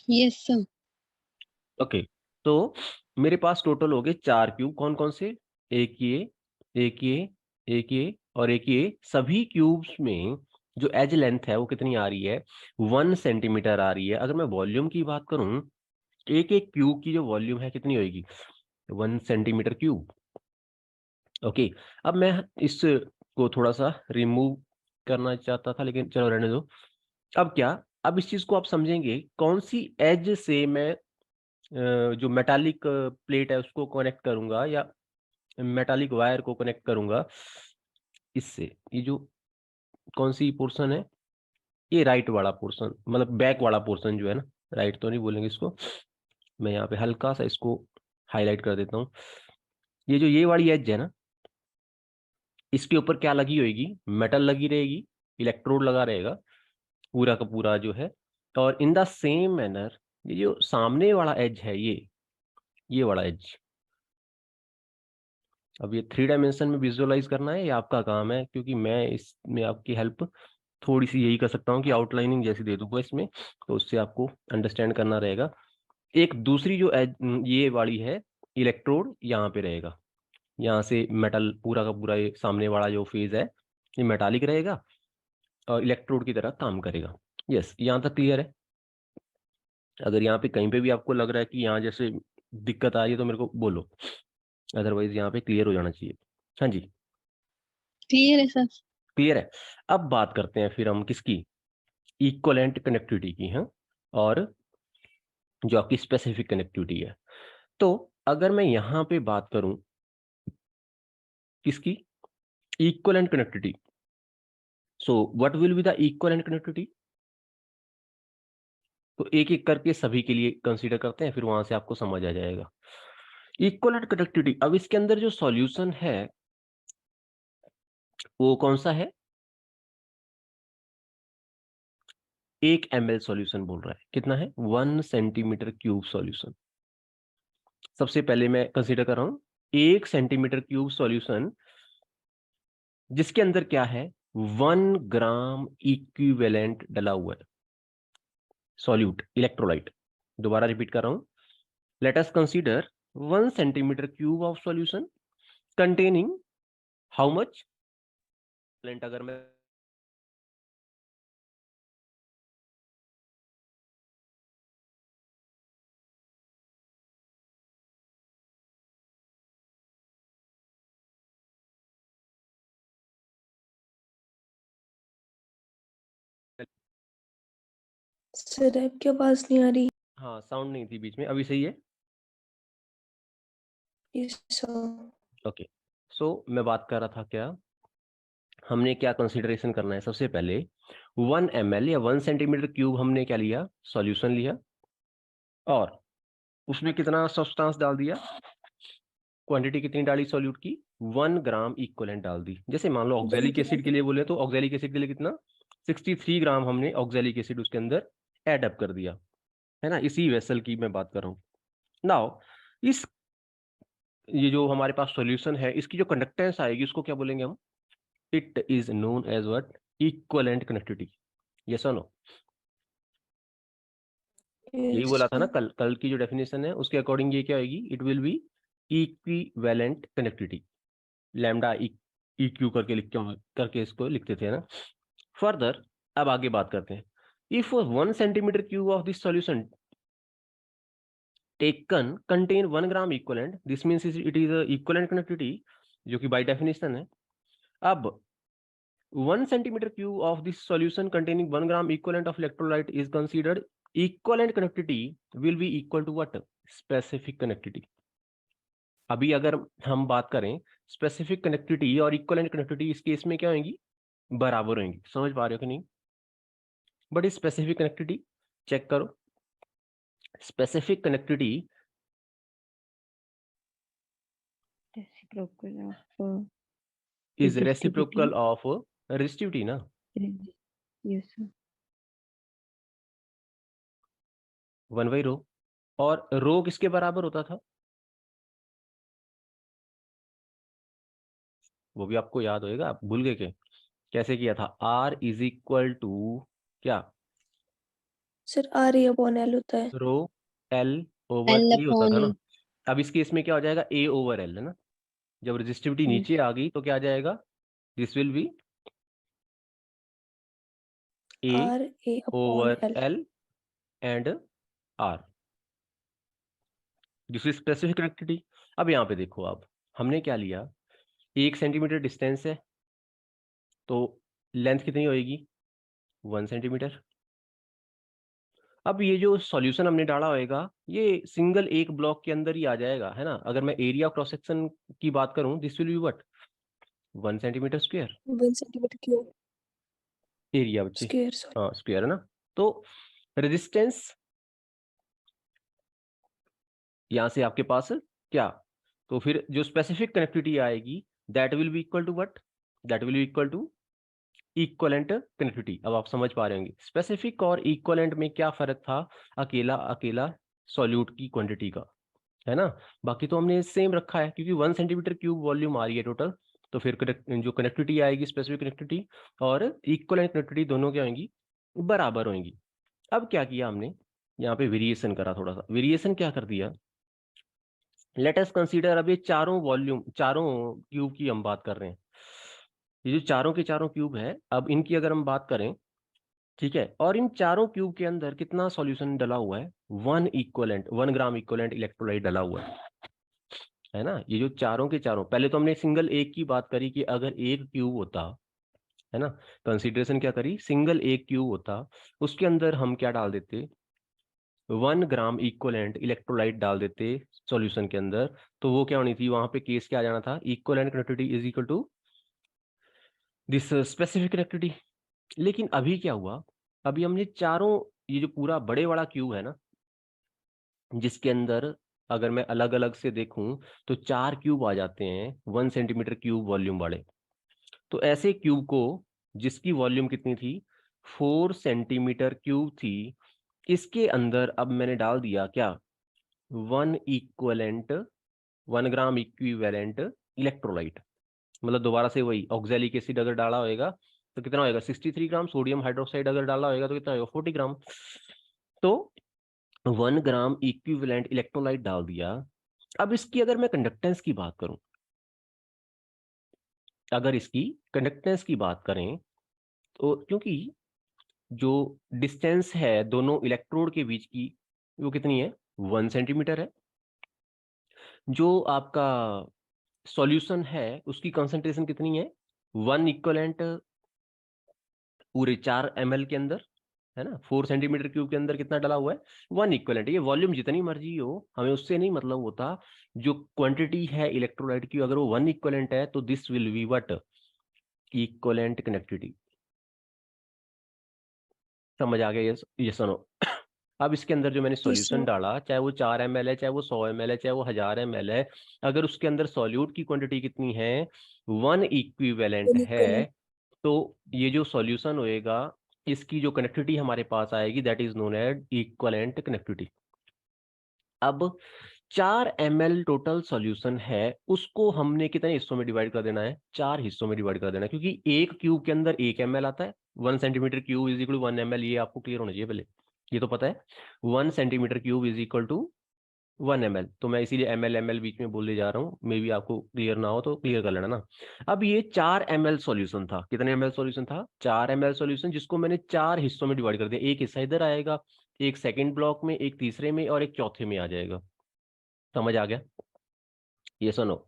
Yes sir. Okay, तो मेरे पास total हो गए 4 क्यूब। कौन कौन से? एक ये, एक ये, एक ये और एक ये। सभी क्यूब्स में जो एज लेंथ है वो कितनी आ रही है? 1 सेंटीमीटर आ रही है। अगर मैं वॉल्यूम की बात करूं, एक एक क्यूब की जो वॉल्यूम है कितनी होगी? 1 सेंटीमीटर क्यूब। ओके, अब मैं इसको थोड़ा सा रिमूव करना चाहता था, लेकिन चलो रहने दो। अब क्या, अब इस चीज को आप समझेंगे कौन सी एज से मैं जो मेटालिक प्लेट है उसको कनेक्ट करूंगा, या मेटालिक वायर को कनेक्ट करूंगा इससे। ये जो कौन सी पोर्शन है, ये राइट वाला पोर्शन, मतलब बैक वाला पोर्शन जो है ना, राइट तो नहीं बोलेंगे इसको। मैं यहाँ पे हल्का सा इसको हाईलाइट कर देता हूँ। ये जो ये वाली एज है ना, इसके ऊपर क्या लगी होगी? मेटल लगी रहेगी, इलेक्ट्रोड लगा रहेगा पूरा का पूरा जो है। और इन द सेम मैनर ये जो सामने वाला एज है, ये वाला एज, अब ये 3 डायमेंशन में विजुअलाइज करना है, ये आपका काम है, क्योंकि मैं इसमें आपकी हेल्प थोड़ी सी यही कर सकता हूँ कि आउटलाइनिंग जैसी दे दूंगा इसमें, तो उससे आपको अंडरस्टैंड करना रहेगा। एक दूसरी जो एज ये वाली है, इलेक्ट्रोड यहाँ पे रहेगा। यहाँ से मेटल पूरा का पूरा, ये सामने वाला जो फेज है ये मेटालिक रहेगा और इलेक्ट्रोड की तरह काम करेगा। यस, यहाँ तक क्लियर है? अगर यहाँ पे कहीं पे भी आपको लग रहा है कि यहाँ जैसे दिक्कत आ रही है तो मेरे को बोलो, अदरवाइज यहाँ पे क्लियर हो जाना चाहिए। हाँ जी, क्लियर है सर। क्लियर है। अब बात करते हैं फिर हम किसकी? इक्वलेंट कनेक्टिविटी की। हाँ, और जो आपकी स्पेसिफिक कनेक्टिविटी है। तो अगर मैं यहाँ पे बात करूं किसकी? Equivalent connectivity. So what will be the equivalent connectivity? तो एक एक करके सभी के लिए कंसीडर करते हैं, फिर वहां से आपको समझ आ जाएगा। इक्वलेंट कनेक्टिविटी, अब इसके अंदर जो सॉल्यूशन है वो कौन सा है? 1 ml सॉल्यूशन बोल रहा है। कितना है? 1 सेंटीमीटर क्यूब सॉल्यूशन। सबसे पहले मैं कंसीडर कर रहा हूं 1 सेंटीमीटर क्यूब सॉल्यूशन, जिसके अंदर क्या है? 1 ग्राम इक्विवेलेंट डला हुआ है, सॉल्यूट इलेक्ट्रोलाइट। दोबारा रिपीट कर रहा हूं, let us consider 1 centimetre cube of solution containing how much? अगर मैं सर आपकी आवाज नहीं आ रही। हाँ, साउंड नहीं थी बीच में, अभी सही है? Yes sir. ओके, सो मैं बात कर रहा था क्या, हमने क्या कंसिडरेशन करना है? सबसे पहले 1 ml या 1 सेंटीमीटर क्यूब हमने क्या लिया? सॉल्यूशन लिया, और उसमें कितना सब्सटेंस डाल दिया? क्वांटिटी कितनी डाली सॉल्यूट की? 1 ग्राम इक्वलेंट डाल दी। जैसे मान लो ऑक्जेलिक एसिड के लिए बोले तो ऑक्जेलिक एसिड के लिए कितना? 63 ग्राम हमने ऑक्जेलिक एसिड उसके अंदर एड अप कर दिया, है ना? इसी वेसल की मैं बात कर रहा हूँ। नाउ इस ये जो हमारे पास सॉल्यूशन है, इसकी जो कंडक्टेंस आएगी उसको क्या बोलेंगे हम? It is known as what? Equivalent connectivity. Yes और नो? यही यस बोला था ना सर। कल, कल की जो डेफिनेशन है उसके अकॉर्डिंग ये क्या होगी? It will be equivalent connectivity. Lambda eq करके करके इसको लिखते थे ना। फर्दर, अब आगे बात करते हैं। If 1 centimetre cube of this solution taken contain 1 gram equivalent, this means it is equivalent connectivity, जो कि बाय डेफिनेशन है। अब 1 centimetre cube of this solution containing 1 gram equivalent of electrolyte is considered equivalent connectivity will be equal to what? Specific connectivity. अभी अगर हम बात करें specific connectivity और इक्वलेंट कनेक्टिविटी, इस केस में क्या होंगी? बराबर होंगी। समझ पा रहे हो कि नहीं? बट स्पेसिफिक कनेक्टिविटी चेक करो। Specific connectivity reciprocal of is resistivity. Reciprocal of resistivity ना। Yes sir. One by rho. और रो किसके बराबर होता था? वो भी आपको याद होएगा, आप भूल गए के? कैसे किया था? आर इज इक्वल टू क्या? Sir R A upon L होता है। Rho L over L A होता था upon ना। E. अब इस केस में क्या हो जाएगा, ए ओवर एल है ना। जब रेजिस्टिविटी हम्म, नीचे आ गई तो क्या आ जाएगा, this will be A R A upon over L. L and R, this is specific connectivity. अब यहाँ पे देखो, आप हमने क्या लिया, 1 सेंटीमीटर डिस्टेंस है तो लेंथ कितनी होएगी, 1 सेंटीमीटर। अब ये जो सॉल्यूशन हमने डाला होएगा ये सिंगल एक ब्लॉक के अंदर ही आ जाएगा, है ना। अगर मैं एरिया क्रॉस सेक्शन की बात करूं, this will be what, 1 centimetre square 1 centimetre cube area बच्चे। Square sorry. हाँ स्क्वायर है ना। तो रेजिस्टेंस यहाँ से आपके पास क्या, तो फिर जो स्पेसिफिक कनेक्टिविटी आएगी that will be equal to what, that will be equal to equivalent connectivity. अब आप समझ पा रहे होंगे स्पेसिफिक और इक्वलेंट में क्या फर्क था, अकेला अकेला सॉल्यूट की क्वांटिटी का, है ना। बाकी तो हमने सेम रखा है क्योंकि 1 सेंटीमीटर क्यूब वॉल्यूम आ रही है टोटल, तो फिर जो कनेक्टिविटी आएगी स्पेसिफिक कनेक्टिविटी और इक्वलेंट कनेक्टिविटी दोनों क्या होंगी, बराबर होंगी। अब क्या किया हमने, यहाँ पे वेरिएशन करा, थोड़ा सा वेरिएशन क्या कर दिया, लेट अस कंसीडर, अब ये चारों वॉल्यूम चारों क्यूब की हम बात कर रहे हैं, ये जो चारों के चारों क्यूब है, अब इनकी अगर हम बात करें, ठीक है, और इन चारों क्यूब के अंदर कितना सॉल्यूशन डला हुआ है, 1 ग्राम इक्वलेंट इलेक्ट्रोलाइट डला हुआ है ना। ये जो चारों के चारों, पहले तो हमने सिंगल एक की बात करी कि अगर एक क्यूब होता, है ना, कंसीडरेशन क्या करी, सिंगल एक क्यूब होता, उसके अंदर हम क्या डाल देते, 1 ग्राम इक्वलेंट इलेक्ट्रोलाइट डाल देते सॉल्यूशन के अंदर, तो वो क्या होनी थी, वहां पे केस क्या आ जाना था, equivalent connectivity is equal to this specific connectivity. लेकिन अभी क्या हुआ, अभी हमने चारों, ये जो पूरा बड़े वाला क्यूब है ना, जिसके अंदर अगर मैं अलग अलग से देखूं तो 4 क्यूब आ जाते हैं 1 सेंटीमीटर क्यूब वॉल्यूम वाले। तो ऐसे क्यूब को जिसकी वॉल्यूम कितनी थी, 4 सेंटीमीटर क्यूब थी, इसके अंदर अब मैंने डाल दिया क्या, 1 ग्राम इक्विवेलेंट इलेक्ट्रोलाइट। मतलब दोबारा से वही ऑक्जेलिक एसिड अगर डाला होगा तो कितना होगा, 63 ग्राम, सोडियम हाइड्रोक्साइड अगर डाला होगा तो कितना होगा, 40 ग्राम। तो 1 ग्राम इक्विवेलेंट इलेक्ट्रोलाइट डाल दिया। अब इसकी अगर मैं कंडक्टेंस की बात करूं, अगर इसकी कंडक्टेंस की बात करें, तो क्योंकि जो डिस्टेंस है दोनों इलेक्ट्रोड के बीच की वो कितनी है, 1 सेंटीमीटर है। जो आपका सॉल्यूशन है उसकी कंसंट्रेशन कितनी है, 1 इक्वलेंट पूरे 4 ml के अंदर, है ना। 4 सेंटीमीटर क्यूब के अंदर कितना डला हुआ है, 1 इक्वलेंट। ये वॉल्यूम जितनी मर्जी हो, हमें उससे नहीं मतलब होता, जो क्वांटिटी है इलेक्ट्रोलाइट की अगर वो 1 इक्वलेंट है तो this will be what, equivalent connectivity. समझ आ गया, ये सुनो। अब इसके अंदर जो मैंने यस सॉल्यूशन सर। डाला, चाहे वो 4 ml है, चाहे वो 100 ml है, चाहे वो 1000 ml है, अगर उसके अंदर सॉल्यूट की क्वांटिटी कितनी है, 1 इक्विवेलेंट है, तो ये जो सॉल्यूशन होएगा इसकी जो कनेक्टिविटी हमारे पास आएगी that is known as equivalent connectivity. अब 4 ml टोटल सॉल्यूशन है, उसको हमने कितने हिस्सों में डिवाइड कर देना है, 4 हिस्सों में डिवाइड कर देना है, क्योंकि एक क्यूब के अंदर 1 ml आता है, 1 centimetre cube is equal to 1 ml, ये आपको क्लियर होना चाहिए पहले, ये तो पता है, 1 centimetre cube is equal to 1 ml। तो मैं इसीलिए ml बीच में बोलने जा रहा हूँ, मे बी आपको क्लियर ना हो तो क्लियर कर लेना ना। अब ये 4 ml सॉल्यूशन था, कितने ml सॉल्यूशन था, 4 ml सॉल्यूशन, जिसको मैंने 4 हिस्सों में डिवाइड कर दिया, एक हिस्सा इधर आएगा, एक सेकंड ब्लॉक में, एक तीसरे में और एक चौथे में आ जाएगा। समझ आ गया, ये सुनो।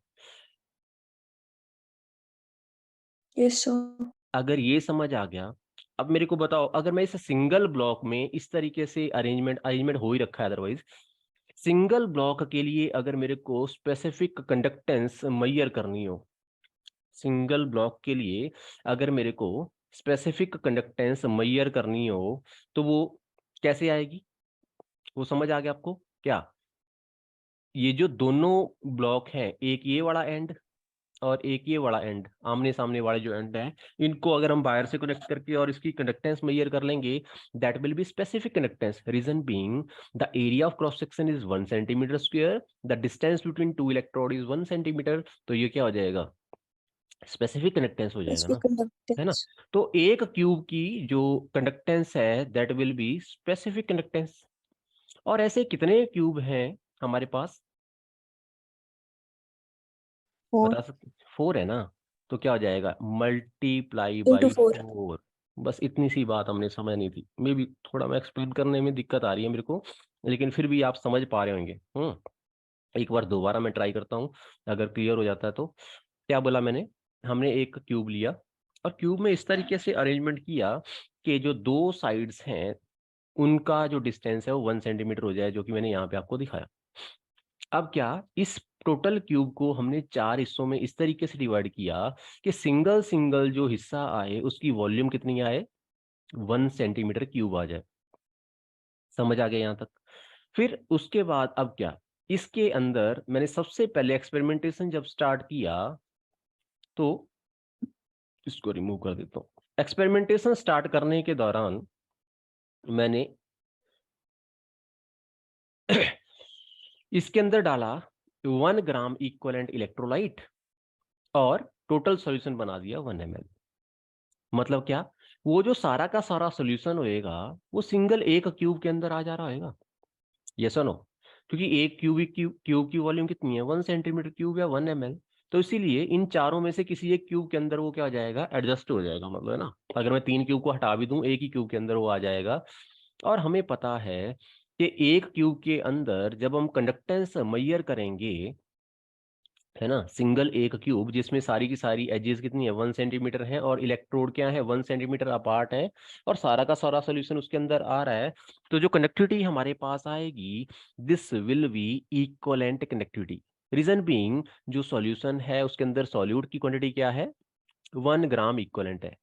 Yes sir. अगर ये समझ आ गया, अब मेरे को बताओ, अगर मैं इस सिंगल ब्लॉक में इस तरीके से अरेंजमेंट अरेंजमेंट हो ही रखा है, अदरवाइज सिंगल ब्लॉक के लिए अगर मेरे को स्पेसिफिक कंडक्टेंस मैयर करनी हो, सिंगल ब्लॉक के लिए अगर मेरे को स्पेसिफिक कंडक्टेंस मैयर करनी हो, तो वो कैसे आएगी, वो समझ आ गया आपको क्या, ये जो दोनों ब्लॉक हैं, एक ये वाला एंड और एक ये वाला एंड, आमने सामने वाले जो एंड है, इनको अगर हम वायर से कनेक्ट करके और इसकी कंडक्टेंस मेजर कर लेंगे, that will be specific conductance, reason being the area of cross section is 1 centimetre square, the distance between two electrode is 1 centimetre. तो ये क्या हो जाएगा, स्पेसिफिक कंडक्टेंस हो जाएगा स्पेसिफिक ना, है ना। कंडक्टेंस। तो एक क्यूब की जो कंडक्टेंस है that will be specific conductance. और ऐसे कितने क्यूब हैं हमारे पास, 4 बता सकते? 4 है ना, तो क्या हो जाएगा, मल्टीप्लाई into बाई 4। 4। बस इतनी सी बात हमने समझ नहीं थी, मे भी थोड़ा मैं एक्सप्लेन करने में दिक्कत आ रही है मेरे को, लेकिन फिर भी आप समझ पा रहे होंगे। एक बार दोबारा मैं ट्राई करता हूँ, अगर क्लियर हो जाता है तो। क्या बोला मैंने, हमने एक क्यूब लिया और क्यूब में इस तरीके से अरेंजमेंट किया कि जो दो साइड्स हैं उनका जो डिस्टेंस है वो 1 सेंटीमीटर हो जाए, जो कि मैंने यहाँ पे आपको दिखाया। अब क्या, इस टोटल क्यूब को हमने 4 हिस्सों में इस तरीके से डिवाइड किया कि सिंगल सिंगल जो हिस्सा आए उसकी वॉल्यूम कितनी आए, 1 सेंटीमीटर क्यूब आ जाए। समझ आ गया यहाँ तक? फिर उसके बाद अब क्या, इसके अंदर मैंने सबसे पहले एक्सपेरिमेंटेशन जब स्टार्ट किया तो इसको रिमूव कर देता हूँ। एक्सपेरिमेंटेशन स्टार्ट करने के दौरान मैंने इसके अंदर डाला 1 ग्राम इक्वलेंट इलेक्ट्रोलाइट और टोटल सॉल्यूशन बना दिया 1 ml। मतलब क्या, वो जो सारा का सारा सॉल्यूशन होएगा वो सिंगल एक क्यूब के अंदर आ जा रहा होगा। यस और नो? क्योंकि एक क्यूब की वॉल्यूम कितनी है, 1 सेंटीमीटर क्यूब या 1 ml। तो इसीलिए इन चारों में से किसी एक क्यूब के अंदर वो क्या हो जाएगा, एडजस्ट हो जाएगा, मतलब है ना। अगर मैं 3 क्यूब को हटा भी दूं एक ही क्यूब के अंदर वो आ जाएगा। और हमें पता है कि एक क्यूब के अंदर जब हम कंडक्टेंस मेजर करेंगे, है ना, सिंगल एक क्यूब जिसमें सारी की सारी एजेस कितनी है, 1 सेंटीमीटर है, और इलेक्ट्रोड क्या है, 1 सेंटीमीटर अपार्ट है, और सारा का सारा सोल्यूशन उसके अंदर आ रहा है, तो जो कनेक्टिविटी हमारे पास आएगी this will be equivalent connectivity. Reason being, जो सॉल्यूशन है उसके अंदर सॉल्यूट की क्वांटिटी क्या है, 1 ग्राम इक्वलेंट है।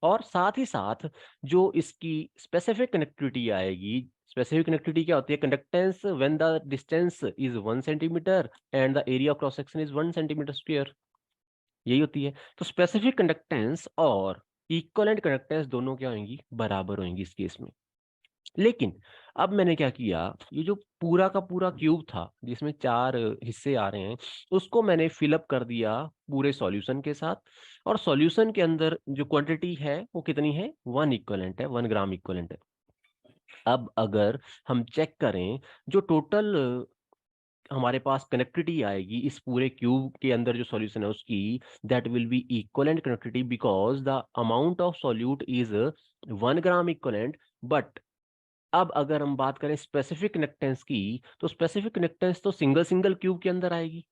और साथ ही साथ जो इसकी स्पेसिफिक कनेक्टिविटी आएगी, स्पेसिफिक कनेक्टिविटी क्या होती है, conductance when the distance is 1 centimetre and the area of cross section is 1 centimetre square, यही होती है। तो स्पेसिफिक कंडक्टेंस और इक्विवेलेंट कंडक्टेंस दोनों क्या होंगी, बराबर होंगी इस केस में। लेकिन अब मैंने क्या किया, ये जो पूरा का पूरा क्यूब था जिसमें 4 हिस्से आ रहे हैं, उसको मैंने फिलअप कर दिया पूरे सॉल्यूशन के साथ। और सॉल्यूशन के अंदर जो क्वांटिटी है वो कितनी है, 1 इक्विवेलेंट है, 1 ग्राम इक्विवेलेंट है। अब अगर हम चेक करें जो टोटल हमारे पास कनेक्टिविटी आएगी इस पूरे क्यूब के अंदर जो सॉल्यूशन है उसकी, that will be equivalent connectivity because the amount of solute is 1 gram equivalent. But अब अगर हम बात करें स्पेसिफिक कनेक्टेंस की, तो स्पेसिफिक कनेक्टेंस तो सिंगल सिंगल क्यूब के अंदर आएगी।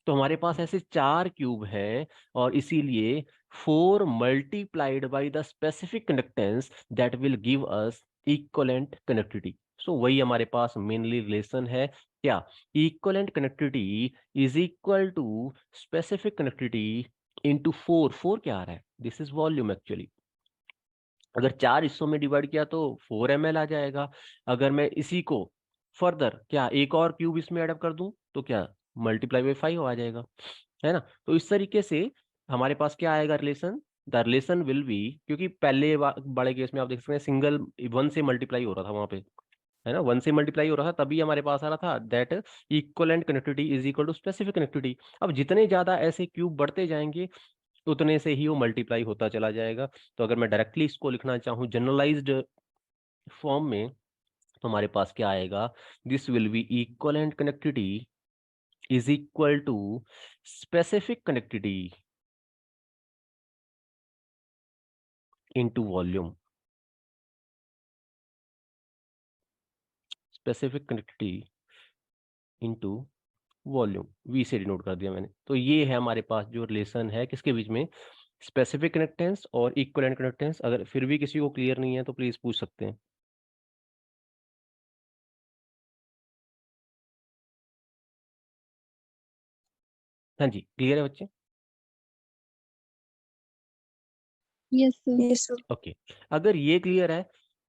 तो हमारे पास ऐसे 4 क्यूब हैं, और इसीलिए 4 multiplied by the specific conductance that will give us equivalent connectivity. So वही हमारे पास मेनली रिलेशन है, क्या, equivalent connectivity is equal to specific connectivity into 4। 4 क्या आ रहा है, दिस इज वॉल्यूम एक्चुअली। अगर 4 हिस्सों में डिवाइड किया तो 4 ml आ जाएगा। अगर मैं इसी को फर्दर क्या एक और क्यूब इसमें ऐड कर दूं तो क्या, मल्टीप्लाई बाई 5 आ जाएगा, है ना। तो इस तरीके से हमारे पास क्या आएगा relation, the relation will be, क्योंकि पहले बड़े केस में आप देख सकते हैं सिंगल 1 से मल्टीप्लाई हो रहा था वहां पे, है ना, 1 से मल्टीप्लाई हो रहा था, तभी हमारे पास आ रहा था that equivalent connectivity is equal to specific connectivity. अब जितने ज्यादा ऐसे क्यूब बढ़ते जाएंगे उतने से ही वो मल्टीप्लाई होता चला जाएगा। तो अगर मैं डायरेक्टली इसको लिखना चाहूँ जनरलाइज्ड फॉर्म में, तो हमारे पास क्या आएगा, this will be equivalent connectivity is equal to specific connectivity into volume. Specific connectivity into volume, V से डिनोट कर दिया मैंने। तो ये है हमारे पास जो रिलेशन है किसके बीच में, स्पेसिफिक कनेक्टेंस और इक्विवेलेंट कनेक्टेंस। अगर फिर भी किसी को क्लियर नहीं है तो प्लीज पूछ सकते हैं। हाँ जी, क्लियर है बच्चे? Yes sir. Yes sir. Okay, अगर ये क्लियर है,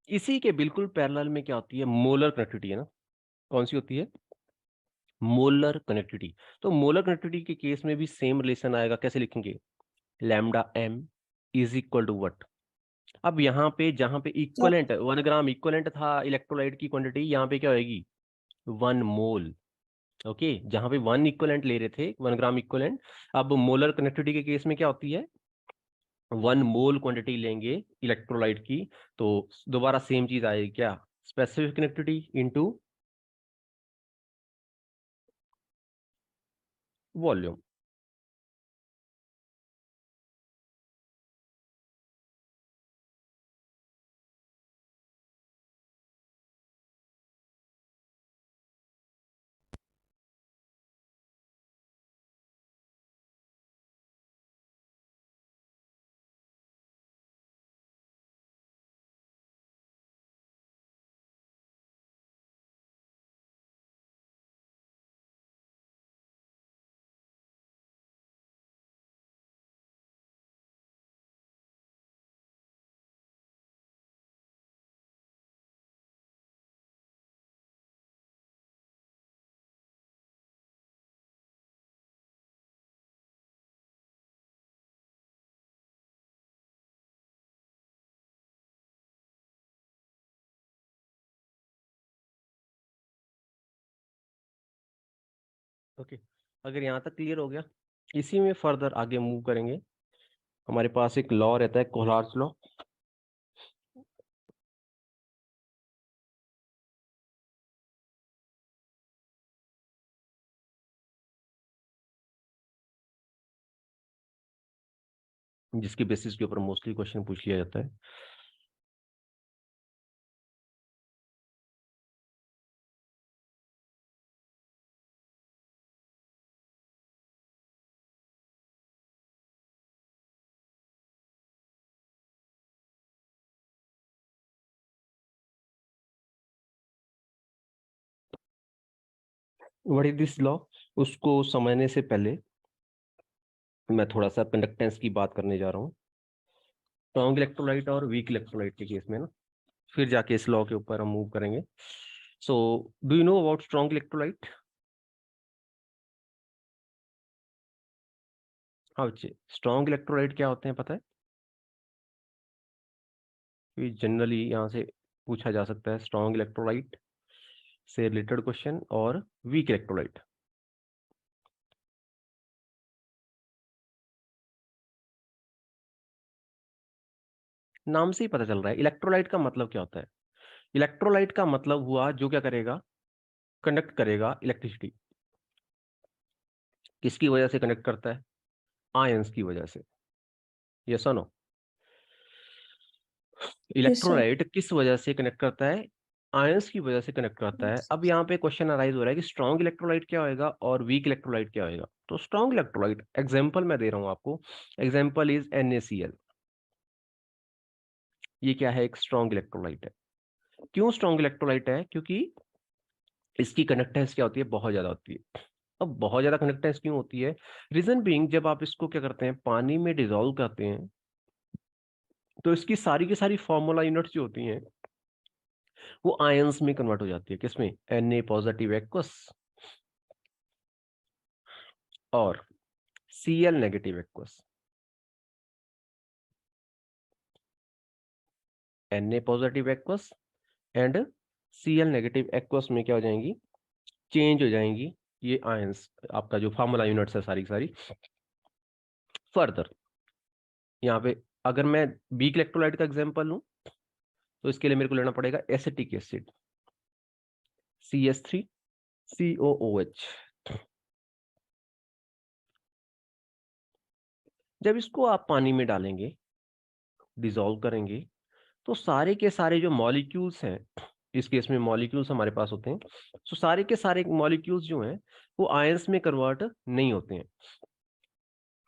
इसी के बिल्कुल पैरेलल में क्या होती है, मोलर कनेक्टिविटी, है ना। कौन सी होती है, मोलर कनेक्टिविटी। तो मोलर कनेक्टिविटी के केस में भी सेम रिलेशन आएगा, कैसे लिखेंगे, lambda M is equal to what. अब यहाँ पे जहाँ पे सर इक्वलेंट 1 ग्राम इक्वलेंट था इलेक्ट्रोलाइट की क्वांटिटी, यहाँ पे क्या होगी, 1 मोल। ओके, जहां पे 1 इक्वलेंट ले रहे थे, 1 ग्राम इक्वलेंट। अब मोलर कनेक्टिविटी के केस में क्या होती है, 1 मोल क्वांटिटी लेंगे इलेक्ट्रोलाइट की, तो दोबारा सेम चीज आएगी, क्या, specific connectivity into volume. Okay, अगर यहाँ तक क्लियर हो गया, इसी में फर्दर आगे मूव करेंगे। हमारे पास एक लॉ रहता है, कोहलर्स लॉ। जिसके बेसिस के ऊपर मोस्टली क्वेश्चन पूछ लिया जाता है। व्हाट इज दिस लॉ, उसको समझने से पहले मैं थोड़ा सा कंडक्टेंस की बात करने जा रहा हूँ, स्ट्रॉन्ग इलेक्ट्रोलाइट और वीक इलेक्ट्रोलाइट के केस में ना, फिर जाके इस लॉ के ऊपर हम मूव करेंगे। So do you know about strong electrolyte? हाँ बच्चे, स्ट्रॉन्ग इलेक्ट्रोलाइट क्या होते हैं पता है? जनरली यहाँ से पूछा जा सकता है स्ट्रॉन्ग इलेक्ट्रोलाइट से रिलेटेड क्वेश्चन और वीक इलेक्ट्रोलाइट। नाम से ही पता चल रहा है इलेक्ट्रोलाइट का मतलब क्या होता है। इलेक्ट्रोलाइट का मतलब हुआ जो क्या करेगा, कंडक्ट करेगा इलेक्ट्रिसिटी। किसकी वजह से कंडक्ट करता है? आयंस की वजह से। यस और नो? Yes sir. इलेक्ट्रोलाइट किस वजह से कनेक्ट करता है? आयंस की वजह से कनेक्ट करता है। अब यहाँ पे क्वेश्चन अराइज हो रहा है कि स्ट्रॉन्ग इलेक्ट्रोलाइट क्या होएगा और वीक इलेक्ट्रोलाइट क्या होएगा। तो स्ट्रॉन्ग इलेक्ट्रोलाइट एग्जांपल मैं दे रहा हूँ आपको, एग्जांपल इज NaCl। ये क्या है, एक स्ट्रॉन्ग इलेक्ट्रोलाइट है। क्यों स्ट्रॉन्ग इलेक्ट्रोलाइट है? क्योंकि इसकी कंडक्टेंस क्या होती है, बहुत ज्यादा होती है। अब बहुत ज्यादा कंडक्टेंस क्यों होती है? रीजन बीइंग, जब आप इसको क्या करते हैं, पानी में डिजोल्व करते हैं, तो इसकी सारी की सारी फॉर्मूला यूनिट्स जो होती हैं वो आयंस में कन्वर्ट हो जाती है। किसमें? Na पॉजिटिव एक्वस और Cl negative aqueous. Na positive aqueous and Cl negative aqueous में क्या हो जाएंगी, चेंज हो जाएंगी ये आयंस। आपका जो फार्मूला यूनिट्स है सारी की सारी। फर्दर यहाँ पे अगर मैं वीक इलेक्ट्रोलाइट का एग्जांपल लूं, तो इसके लिए मेरे को लेना पड़ेगा एसिटिक एसिड CH3COOH। जब इसको आप पानी में डालेंगे, डिसॉल्व करेंगे, तो सारे के सारे जो मॉलिक्यूल्स हैं, इस केस में मॉलिक्यूल्स हमारे पास होते हैं, तो सारे के सारे मॉलिक्यूल्स जो हैं वो आयंस में कन्वर्ट नहीं होते हैं।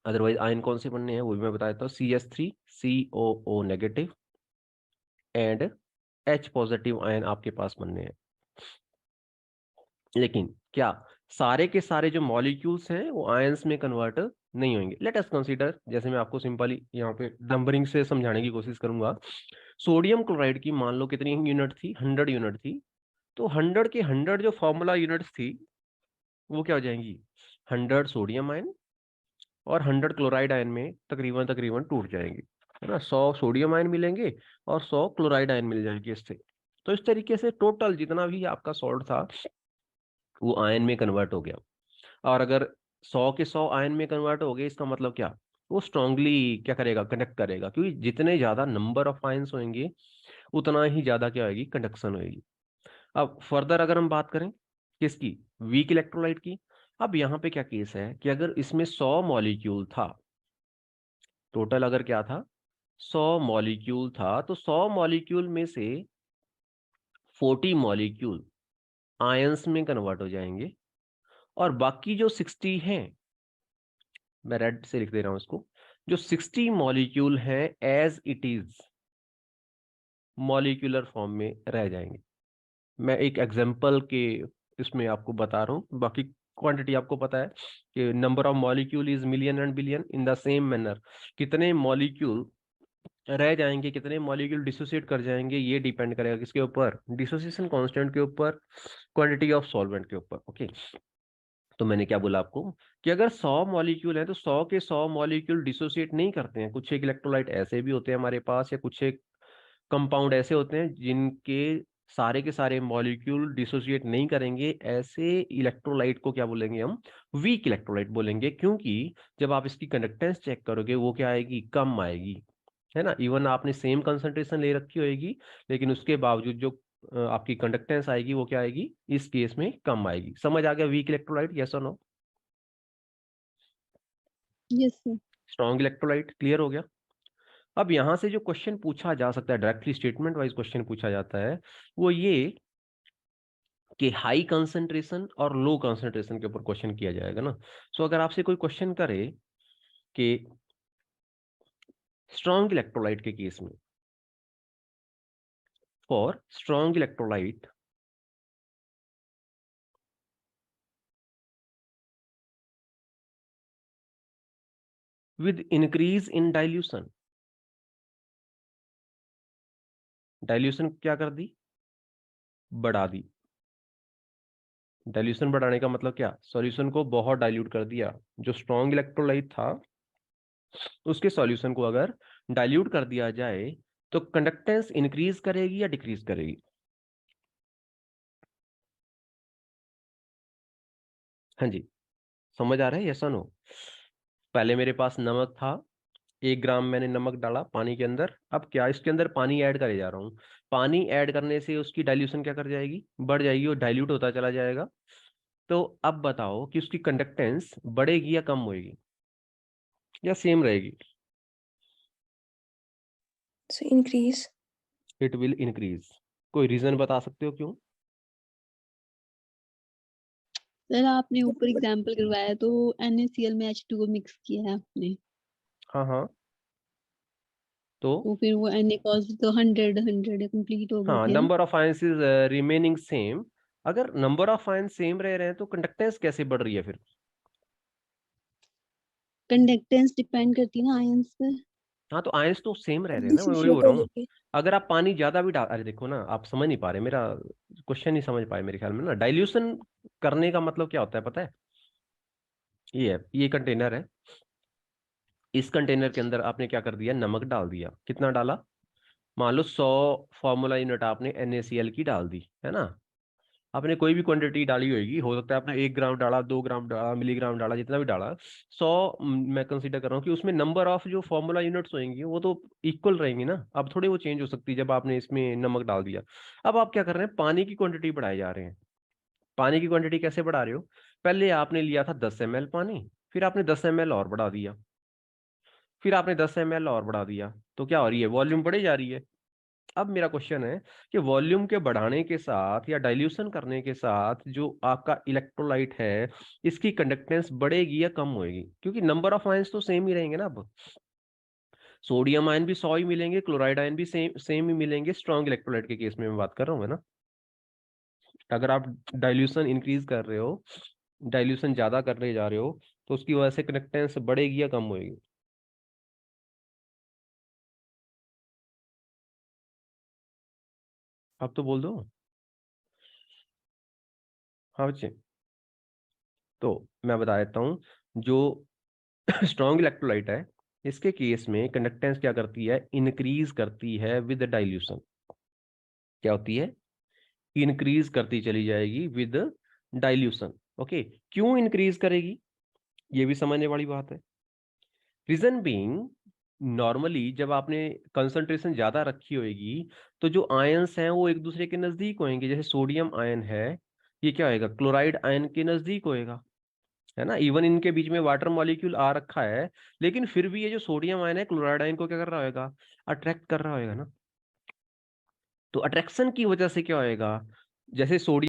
अदरवाइज आयन कौन से बनने हैं वो भी मैं बता देता हूँ, CH3COO negative and H positive ion आपके पास बनने हैं। लेकिन क्या सारे के सारे जो मॉलिक्यूल्स हैं वो आयंस में कन्वर्ट नहीं होंगे? लेट अस कंसीडर, जैसे मैं आपको सिंपली यहाँ पे नंबरिंग से समझाने की कोशिश करूंगा। सोडियम क्लोराइड की मान लो कितनी यूनिट थी, 100 यूनिट थी। तो 100 के 100 जो फॉर्मूला यूनिट्स थी वो क्या हो जाएंगी, 100 सोडियम आयन और 100 क्लोराइड आयन में तकरीबन तकरीबन टूट जाएंगे, है ना। 100 सोडियम आयन मिलेंगे और 100 क्लोराइड आयन मिल जाएंगे इससे। तो इस तरीके से टोटल जितना भी आपका सॉल्ट था वो आयन में कन्वर्ट हो गया। और अगर 100 के 100 आयन में कन्वर्ट हो गए, इसका मतलब क्या, वो स्ट्रांगली क्या करेगा, कंडक्ट करेगा, क्योंकि जितने ज्यादा नंबर ऑफ आयन्स होंगे उतना ही ज्यादा क्या होगी, कंडक्शन होगी। अब फर्दर अगर हम बात करें किसकी, वीक इलेक्ट्रोलाइट की। अब यहाँ पे क्या केस है कि अगर इसमें 100 मॉलिक्यूल था, टोटल अगर क्या था, 100 मॉलिक्यूल था, तो 100 मॉलिक्यूल में से 40 मॉलिक्यूल आयंस में कन्वर्ट हो जाएंगे, और बाकी जो 60 हैं, मैं रेड से लिख दे रहा हूं इसको, जो 60 मॉलिक्यूल हैं as it is molecular form में रह जाएंगे। मैं एक एग्जांपल के इसमें आपको बता रहा हूं, बाकी क्वांटिटी आपको पता है कि number of molecule is million and billion. In the same manner कितने मॉलिक्यूल रह जाएंगे, कितने मॉलिक्यूल डिसोसिएट कर जाएंगे, ये डिपेंड करेगा किसके ऊपर, डिसोसिएशन कांस्टेंट के ऊपर, क्वांटिटी ऑफ सॉल्वेंट के ऊपर। ओके, तो मैंने क्या बोला आपको कि अगर 100 मॉलिक्यूल है तो 100 के 100 मॉलिक्यूल डिसोसिएट नहीं करते हैं। कुछ एक इलेक्ट्रोलाइट ऐसे भी होते हैं हमारे पास, या कुछ एक कंपाउंड ऐसे होते हैं जिनके सारे के सारे मॉलिक्यूल डिसोसिएट नहीं करेंगे। ऐसे इलेक्ट्रोलाइट को क्या बोलेंगे हम, वीक इलेक्ट्रोलाइट बोलेंगे, क्योंकि जब आप इसकी कंडक्टेंस चेक करोगे वो क्या आएगी, कम आएगी, है ना। इवन आपने सेम कंसंट्रेशन ले रखी होगी, लेकिन उसके बावजूद जो आपकी कंडक्टेंस आएगी वो क्या आएगी, इस केस में कम आएगी। समझ आ गया वीक इलेक्ट्रोलाइट, यस और no? Yes sir. Strong electrolyte clear हो गया। अब यहां से जो क्वेश्चन पूछा जा सकता है, डायरेक्टली स्टेटमेंट वाइज क्वेश्चन पूछा जाता है, वो ये कि हाई कंसंट्रेशन और लो कंसंट्रेशन के ऊपर क्वेश्चन किया जाएगा ना। सो अगर आपसे कोई क्वेश्चन करे कि स्ट्रॉन्ग इलेक्ट्रोलाइट के केस में, for strong electrolyte with increase in dilution, dilution क्या कर दी, बढ़ा दी। डाइल्यूशन बढ़ाने का मतलब क्या, सॉल्यूशन को बहुत डाइल्यूट कर दिया। जो स्ट्रॉन्ग इलेक्ट्रोलाइट था उसके सॉल्यूशन को अगर डाइल्यूट कर दिया जाए तो कंडक्टेंस इंक्रीज करेगी या डिक्रीज करेगी? हाँ जी, समझ आ रहा है, यस और नो? पहले मेरे पास नमक था, 1 ग्राम मैंने नमक डाला पानी के अंदर। अब क्या, इसके अंदर पानी ऐड करे जा रहा हूँ, पानी ऐड करने से उसकी डाइल्यूशन क्या कर जाएगी, बढ़ जाएगी, और डाइल्यूट होता चला जाएगा। तो अब बताओ कि उसकी कंडक्टेंस बढ़ेगी या कम होगी, या सेम रहेगी? So increase. It will increase. कोई रीजन बता सकते हो क्यों? सर आपने ऊपर एग्जांपल करवाया तो NaCl में H2O मिक्स किया है आपने, हाँ हाँ, तो तो फिर वो Na cos तो 100 कंप्लीट हो गए हाँ, थे ना। Number of ions is remaining same. अगर नंबर ऑफ आयंस सेम रह रहे हैं तो कंडक्टेंस कैसे बढ़ रही है फिर? कंडक्टेंस डिपेंड करती है ना आयंस पे। हाँ, तो आयंस तो सेम रह रहे हैं ना, मैं वही डिसोसिएट बोल रहा होने हूँ। के। अगर आप पानी ज्यादा भी डाल, अरे देखो ना, आप समझ नहीं पा रहे, मेरा क्वेश्चन नहीं समझ पाए मेरे ख्याल में ना। डाइल्यूशन करने का मतलब क्या होता है पता है? ये है, ये कंटेनर है, इस कंटेनर के अंदर आपने क्या कर दिया, नमक डाल दिया। कितना डाला, मान लो 100 फॉर्मूला यूनिट आपने NaCl की डाल दी, है ना। आपने कोई भी क्वांटिटी डाली होगी, हो सकता है आपने 1 ग्राम डाला, 2 ग्राम डाला, मिलीग्राम डाला, जितना भी डाला, 100 मैं कंसीडर कर रहा हूँ कि उसमें नंबर ऑफ जो फॉर्मूला यूनिट्स होंगी वो तो इक्वल रहेंगी ना। अब थोड़ी वो चेंज हो सकती है जब आपने इसमें नमक डाल दिया। अब आप क्या कर रहे हैं, पानी की क्वांटिटी बढ़ाए जा रहे हैं। पानी की क्वांटिटी कैसे बढ़ा रहे हो, पहले आपने लिया था 10 ml पानी, फिर आपने 10 ml और बढ़ा दिया, फिर आपने 10 ml और बढ़ा दिया, तो क्या हो रही है, वॉल्यूम बढ़े जा रही है। अब मेरा क्वेश्चन है कि वॉल्यूम के बढ़ाने के साथ या डाइल्यूशन करने के साथ जो आपका इलेक्ट्रोलाइट है, इसकी कंडक्टेंस बढ़ेगी या कम होएगी? क्योंकि नंबर ऑफ आयंस तो सेम ही रहेंगे ना। अब सोडियम आयन भी 100 ही मिलेंगे, क्लोराइड आयन भी सेम सेम ही मिलेंगे, स्ट्रॉन्ग इलेक्ट्रोलाइट के केस में मैं बात कर रहा हूँ, है ना। अगर आप डाइल्यूशन इंक्रीज कर रहे हो, डाइल्यूशन ज्यादा करने जा रहे हो, तो उसकी वजह से कंडक्टेंस बढ़ेगी या कम होएगी? आप तो बोल दो। हाँ बच्चे, तो मैं बता देता हूँ, जो स्ट्रॉन्ग इलेक्ट्रोलाइट है, इसके केस में कंडक्टेंस क्या करती है, इंक्रीज करती है विद डाइल्यूशन। क्या होती है, इंक्रीज करती चली जाएगी विद डाइल्यूशन। ओके, क्यों इंक्रीज करेगी, ये भी समझने वाली बात है। रीजन बीइंग, नॉर्मली जब आपने कंसंट्रेशन ज्यादा रखी होगी तो जो आयंस हैं वो एक दूसरे के नजदीक होंगे। जैसे सोडियम आयन है, ये क्या होएगा, क्लोराइड आयन के नजदीक होएगा, है ना। इवन इनके बीच में वाटर मॉलिक्यूल आ रखा है, लेकिन फिर भी ये जो सोडियम आयन है क्लोराइड आयन को क्या कर रहा होगा, अट्रैक्ट कर रहा होगा ना। तो अट्रैक्शन की वजह से क्या होएगा, जैसे सोडियम